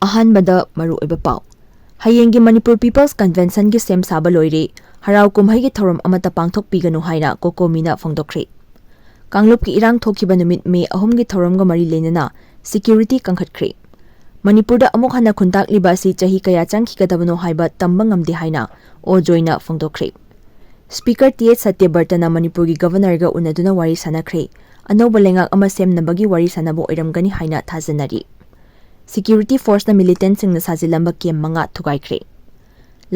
अहानबदा मरुओइबा पाउ हयेंगी Manipur peoples convention की same साबा लोइरे हराव कुमहै की थौरम अमता पांगथोक पिगनु हाइना कोकोमीना फोंदोखरे कांगलुप की इरांग थोखिबा नुमित मे अहुम की थौरम ग मरी लेनना सिक्यूरिटी कंखटखरे मणिपुर दा अमुक हना खुंताकलिबा सि चही कया चंखिगदबनो हाइबा तंबा ngamde हाइना ओ जोइना फोंदोखरे स्पीकर टीएच सत्यवर्तना मणिपुर की गवर्नर ग उनदुना वारी सनाखरे अनौबा लेंगाक अमा सेमनबगी वारी सनाबो ओइरमगनी हाइना थाजनरी सिक्यूरिटी फोर्स मिलिटेंट्स सिंगना साजिलंबा केम मंगा थुगाइख्रे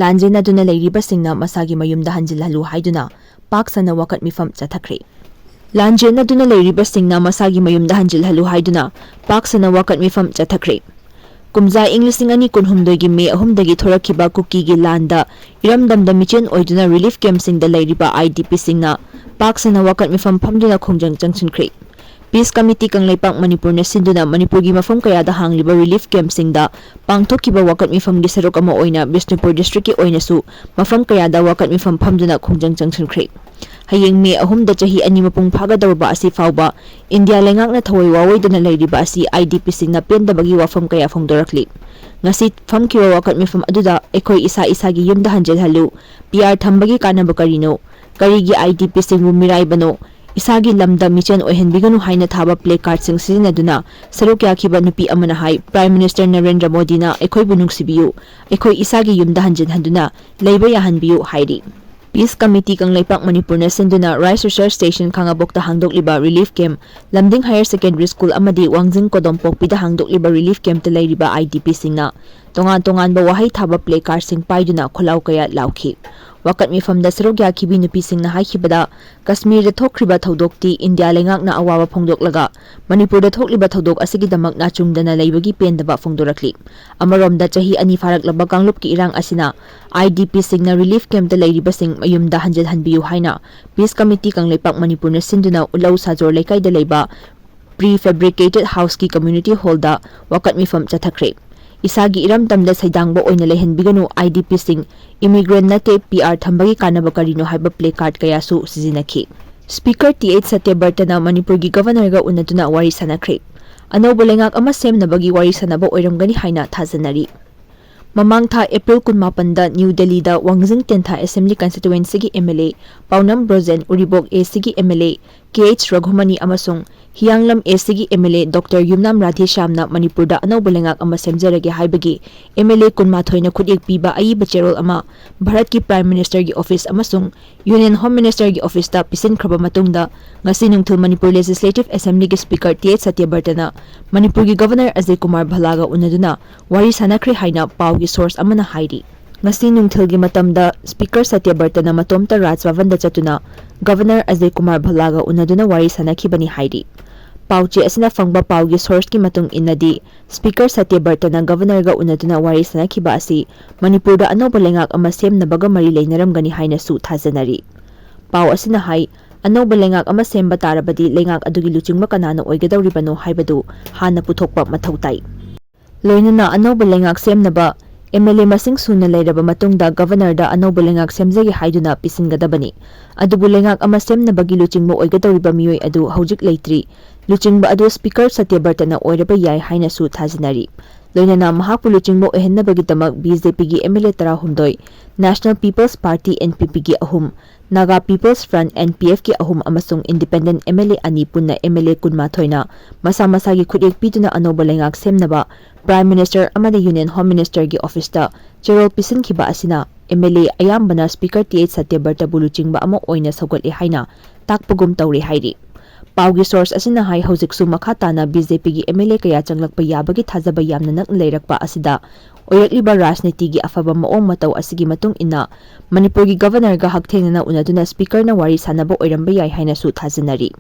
लांजेना दुना लेरिबा सिंगना मसागी मयुमदा हंजिलहलु हाइदुना पाकसना वकत मिफम चथखरे लांजेना दुना लेरिबा सिंगना मसागी मयुमदा हंजिलहलु हाइदुना पाकसना वकत मिफम चथखरे कुमजा इंग्लिसिंग अनि कुनहुमदोगी मे अहुमदगी थोरखिबा कुकी गी लांदा इरमदमदा मिचेन ओइदुना रिलीफ कैंप सिंगदा लेरिबा आईडीपी सिंगना पाकसना वकत मिफम फमदुना खोंजंग चंगसिनख्रे पीस कमिटी कंगलेपाक मणिपुर ने सिंधुना मणिपुर की मफम कयादा हांगलिबा रिलीफ कैंप सिंगदा पांगथोखिबा वकत मिफम गी सरुक अमा ओइना बिष्णुपुर डिस्ट्रिक्ट की ओइनासु मफम कयादा वकत मिफम फमदुना खोंजंग चंगसिनख्रे हयेंग मे अहुमदा चही अनि मपुंग फागदबा असि फावबा इंडिया लेंगाकना थवै वावैदना लेरिबा असि आईडीपी सिंगना पेंदबगी वाफम कया फोंदोरखलि ngasi famkiwa wakat mifam aduda ekhoi isa isagi yumda hanjelhalu pr thambagi kanaba karino karigi idp singbu mirai bano isagi lamda michen ohenbiganu haina thaba play card sing sizinaduna sarukya khiba nupi amana hai prime minister narendra modi na ekhoi bunung sibiu ekhoi isagi yumda hanjelhanduna leiba yahanbiu hairi Peace Committee Kangleipak Manipur na sinduna Rice Research Station Kangpokpida hangdokliba relief camp Lamding Higher Secondary School amadi Wangjing Kangpokpida hangdokliba relief camp taleriba IDP singna tongan ba wahay thaba play card sing paiduna kholaw kaya lawkhi wakat mifam da sarogya khibi nupi singna haikibada Kashmir da thokriba thodokti India lengak na awawa phongdoklaga Manipur da thokliba thodok asigi damak na chungdana leibagi pendaba phongdorakli amarom da chahi ani faraklaba Kanglup ki irang asina IDP singna relief camp da leiriba sing mayumda hanjel hanbiu haina Peace Committee Kangleipak Manipur na sinduna ulaw sajor lekai da leiba prefabricated house ki community hall da wakat mifam chathakre Isagi iram tamda saidangbo oina lehenbiganu IDP sing immigrant nate PR thambagi kanaba karino haiba play card kaya su sizinakhi Speaker TH Satyabartana Manipur gi governor ga unaduna wari sanakre anobo lengak ama semnabagi wari sanaba oiramgani haina thajanari Mamang tha April 18 da New Delhi da Wangjing Tentha Assembly Constituency gi MLA Paunam Brozen Uribok AC gi MLA KH Raghumani amasung Hianglam AC gi MLA Dr Yumnam Radhe Shamna Manipur da anobo lengak ama semjarage haibagi MLA kunmathoina khudek piba ai bacherol ama Bharat ki Prime Minister gi office amasung Union Home Minister gi office da pisin khraba matungda ngasi nungthul Manipur Legislative Assembly gi Speaker TH Satyabartana Manipur gi Governor Ajay Kumar Bhalaga unaduna wari sanakre haina pau gi source amana hairi ngasi nungthil gi matamda Speaker Satyabartana matomta Raj Bhavan da chatuna Governor Ajay Kumar Bhalaga unaduna wari sanakhibani hairi pauche asina fangba pau gi source ki matung inadi Speaker Satyabartana Governor ga unaduna wari sanakhiba asi Manipur da anoba lengak ama semna baga mari leinaram gani haina su thajanari pau asina hai anoba lengak ama semba tarabadi lengak adugi luchingba kanana oigadawribano haibadu hana puthokpa mathautai loinana anoba lengak semnaba MLA masing suna leiraba matungda governor da anoba lengak semjagi haiduna pisingadabani adubu lengak ama semnabagi luchingba oigadawriba miyoi adu haujik leitri luchingba adu Speaker Satyabartana oiraba yai haina su thajanari loinana mahakpu luchingba ohennabagi tamak BJP gi MLA 12 National People's Party NPP gi ahum Naga People's Front NPF ki ahum amasung independent MLA ani punna MLA kunmathoina masa gi khudek piduna anoba lengak semnaba Prime Minister amada Union Home Minister gi office da cherol pisin khiba asina MLA ayambana Speaker TH Satyabarta buluchingba ama oina sagot e haina takpugum tawri hairi paugi source asina hai hojik su makha na BJP gi MLA kaya changlakpa yabagi thajaba yamna nak leirakpa asida oyakliba rajniti gi afaba maong mataw asigi matung ina Manipur gi governor ga hakthengna unaduna Speaker na wari sanaba oiramba yai haina su thajanari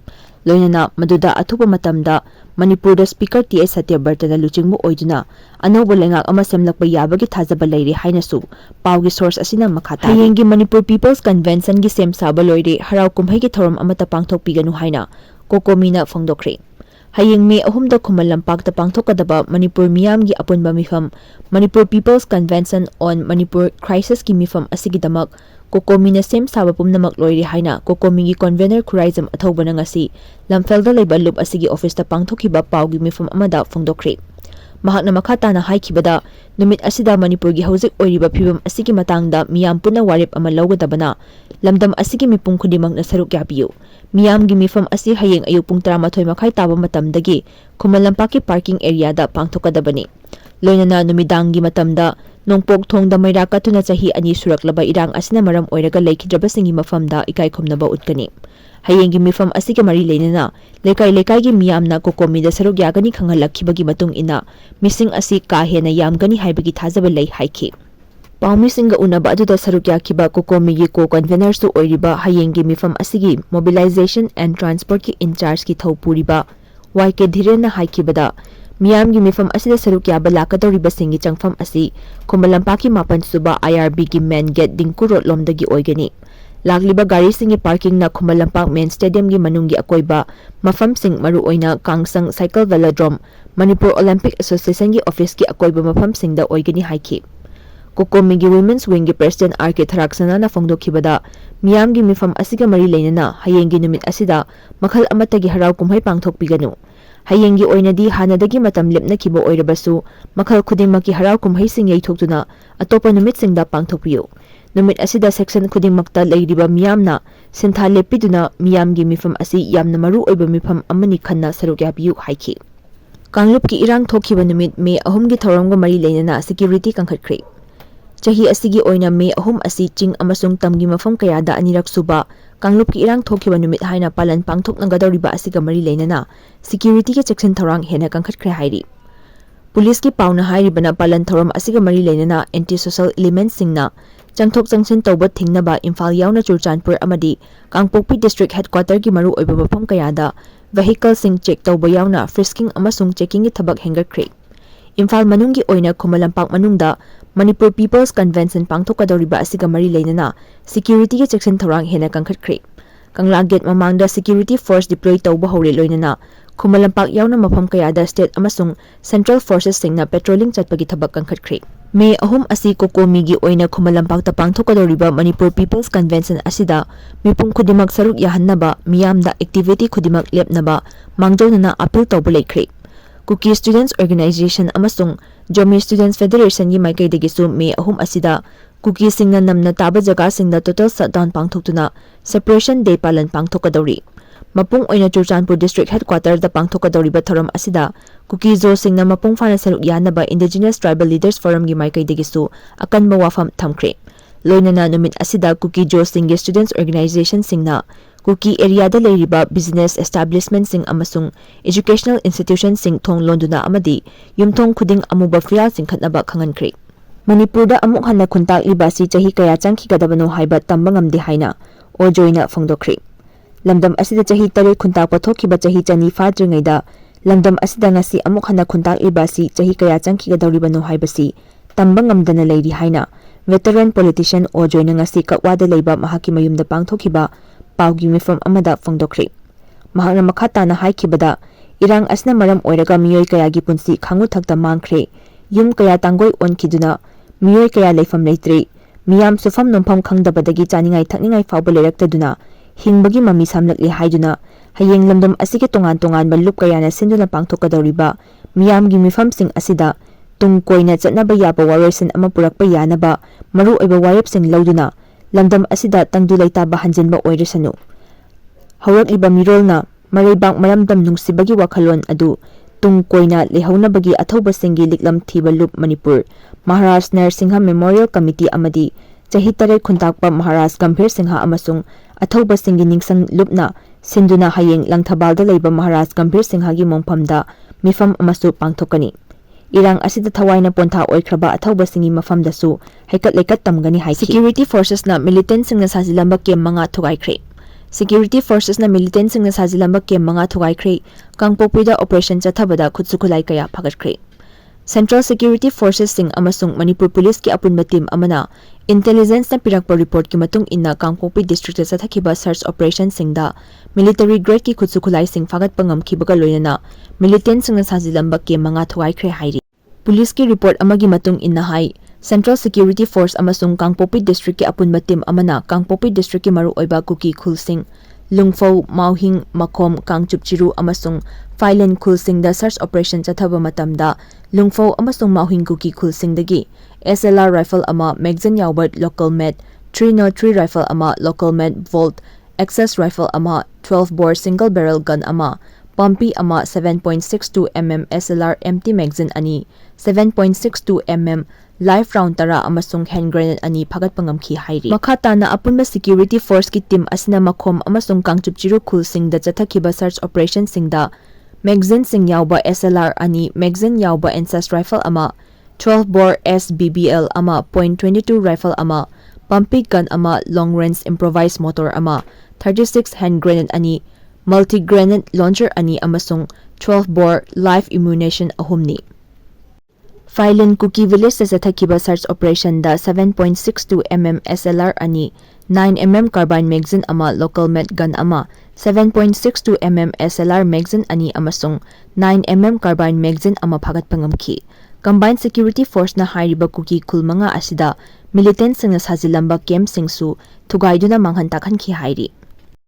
loinana maduda athuba matamda Manipur da Speaker TH Satyabartana luchingmu oiduna anobo lengak ama semlakpa yabagi thajaba leire haina su paugi source asina makha hayengi Manipur People's Convention gi sem saba loire harau kumhai gi thoram amata pangthok piganu haina kokomina phongdokre hayeng me ahumda khumal lampak ta pangthokadaba Manipur miyam gi apunba mifam Manipur People's Convention on Manipur Crisis ki mifam asigidamak kokomina sem saba pumnamak loire haina kokomi gi convener khuraizam athobana ngasi lamfelda leiba lup asigi office ta pangthokiba paugi mifam amada phongdokre Mahakna makha tana haikibada numit asida Manipurgi hauzik oiriba phibam asigi matangda miyam punna warep ama lawgadabana lamdam asigi mipum khudimangna saruk yabiyu. Miyamgi mifam asi hayeng ayuk pung 13 makhai taba matamdagi Khuman Lampakki parking area da pangthokadabani. Loinana numidangi matamda nongpok thongda maira katuna chahi ani suraklaba irang asina maram oiraga laikhidrabasingi mafamda ikai khomnaba utkani. Hayengi mifam asigi mari leinana lekai gi miyamna kokomida saruk yagani khanghalakhibagi matung ina mising asi ka hena yamgani haibagi thajaba lei haiki. Paumi singa unaba aduda saruk yakhiba kokomigi ko convener su oiriba hayengi mifam asigi mobilization and transport ki in charge ki thopuriba YK Dhirena haikibada miyamgi mifam asida saruk yaba lakadoriba singi changfam asi Khuman Lampakki 8 suba IRB ki main gate Dingku road lomdagi oigani. Lagliba gari singi parking na Khuman Lampak main stadium gi manunggi akoiba mafam sing maru oina Kangsang cycle velodrome Manipur Olympic Association gi office ki akoiba mafam singda oigani haiki. Kokomigi women's wing gi president RK Tharaksana na fongdokhibada miyamgi mifam asiga mari leinana hayengi numit asida makhal amatagi harau kumhai pangthokpiganu. Hayengi oinadi hanadagi matam lepnakiba oirabasu makhal khudingmaki harau kumhai sing yaithokduna atopa numit singda pangthokpiyu. Numit asida section khudingmakta leiriba miyamna sintha lepiduna miyamgi mifam asi yamna maru oiba mifam amani khanna saruk yabiyu haiki. Kanglup ki irang thokhiba numit May 3 gi thoramga mari leinana security kangkhatkre. Chahi asigi oina May 3 asi ching amasung tamgi mafam kayada anirak suba Kanglup ki irang thokhiba numit haina palan pangthoknagadoriba asiga mari leinana security ki section thorang hena kangkhatkre hairi. Police ki pauna hairibana palan thoram asiga mari leinana anti-social elements singna Changthok Changsin tawba thingnaba Imphal yauna Churchanpur amadi Kangpokpi district headquarter gi maru oiba mafam kayada vehicle sing check tawba yauna frisking amasung checking gi thabak hengarkhre. Imphal manunggi oina Khuman Lampak manungda Manipur People's Convention pangthokadoriba asiga mari leinana security gi section thorang hena kangkhatkre. Kangla gate mamangda security force deploy tawba hore loinana Khuman Lampak yauna mafam kayada state amasung central forces singna patrolling chatpagi thabak kangkhatkre. May 3 asi kokomigi oina Khuman Lampakta pangthokadoriba Manipur People's Convention asida mipum khudimak saruk yahannaba miyamda activity khudimak lepnaba mangjawnana appeal tawba leikhre. Kuki Students Organization amasung Jomi Students Federation gi maikaidagisu May 3 asida Kuki singna namna taba jaga singda total shutdown pangthokduna separation day palan pangthokadori. Mapung oina Churchanpur district headquarter da pangthokadoriba thoram asida Kuki zo singna mapung fana saruk yanaba Indigenous Tribal Leaders Forum gi maikaidagisu akanba wafam thamkhre. Loinana numit asida Kuki jo singi Students Organization singna Kuki area da leiriba business establishment sing amasung educational institution sing thong londuna amadi yumthong khuding amuba frial sing khatnaba khangankre. Manipurda amuk hanna khuntak libasi chahi kaya changkhigadabano haiba tamba ngamde haina ojoina fongdokhre. Lamdam asida chahi 3 khuntak pathokhiba chahi chani fadringaida lamdam asida ngasi amuk hanna khuntak libasi chahi kaya changkhigadawribano haibasi tamba ngamdana leiri haina veteran politician ojoina ngasi kakwada leiba mahaki mayumda pangthokhiba paugi mifam amada fongdokhre. Mahakna makha tana haikibada irang asna maram oiraga miyoi kayagi punsi khangu thakta mangkhre yum kaya tanggoi onkiduna miyoi kaya leifam leitre miyam sufam nompham khangdabadagi chaningai thakningai fawba leiraktaduna hingbagi mami samlakli haiduna hayeng lamdam asigi tongan malup kayana sinduna pangthokadoriba miyamgi mifam sing asida tung koina chatnaba yaba waraisan ama purakpa yanaba maru oiba warep sing lauduna lamdam asida tangdu leitaba hanjinba oirasanu. Haurakliba mirolna mareibang maramdam nungsibagi wakhalon adu tung koina lehaunabagi athoba singi liklam thiba loop Manipur Maharaj Narsingha Memorial Committee amadi chahi 3 khuntakpa Maharaj Gambhir Singha amasung athoba singi ningsang lupna sinduna hayeng langthabalda leiba Maharaj Gambhir Singha gi mongphamda mifam amasu pangthokani. Irang asida thawaina pontha oikraba athoba singi mafamdasu haikat leikat tamgani haiki. Security forces na Militants Singna Sajilamba kem manga Thugaikhre. Security forces na Militants Singna Sajilamba kem manga Thugaikhre Kangpokpida operation chathabada khutsukhulai kaya phagatkre. Central Security Forces sing amasung Manipur Police ki apunba team amana intelligence na pirakpa report ki matung inna Kangpokpi district sa thakiba search operation singda military grade ki khutsukhulai sing phagat pangam khibaga loinana Militants Singna Sajilamba kem manga Thugaikhre hairi. Police ki report amagi matung inna hai Central Security Force amasung Kangpokpi district ki apunba team amana Kangpokpi district ki maru oiba Kuki Khul Singh Lungfo Mauhing Makom Kangchupchiru amasung Phailen khulsingda search operation chathaba matamda lungfo amasung mauhing kuki khulsingdagi SLR rifle ama magazine yawba local med 303 rifle ama local med volt access rifle ama 12 bore single barrel gun ama pumpy ama 7.62 mm SLR empty magazine ani 7.62 mm live round tara amasung hand grenade ani phagat pangamki hairi makhata na apunba security force ki team asina makhom amasung kangchupchiru khulsingda chathakiba search operation singda magazine sing yawba SLR ani magazine yawba ancest rifle ama 12 bore SBBL ama .22 rifle ama pumpy gun ama long range improvised motor ama 36 hand grenade ani multi grenade launcher ani amasung 12 bore live ammunition ahumni Phailen Kuki village sa chathakiba search operation da 7.62 mm SLR ani 9 mm carbine magazine ama local med gun ama 7.62 mm SLR magazine ani amasung 9 mm carbine magazine ama phagat pangamki combined security force na hairiba kuki khulmanga asida Militants Singna Sajilamba camp singsu thugaiduna manghan takhan ki hairi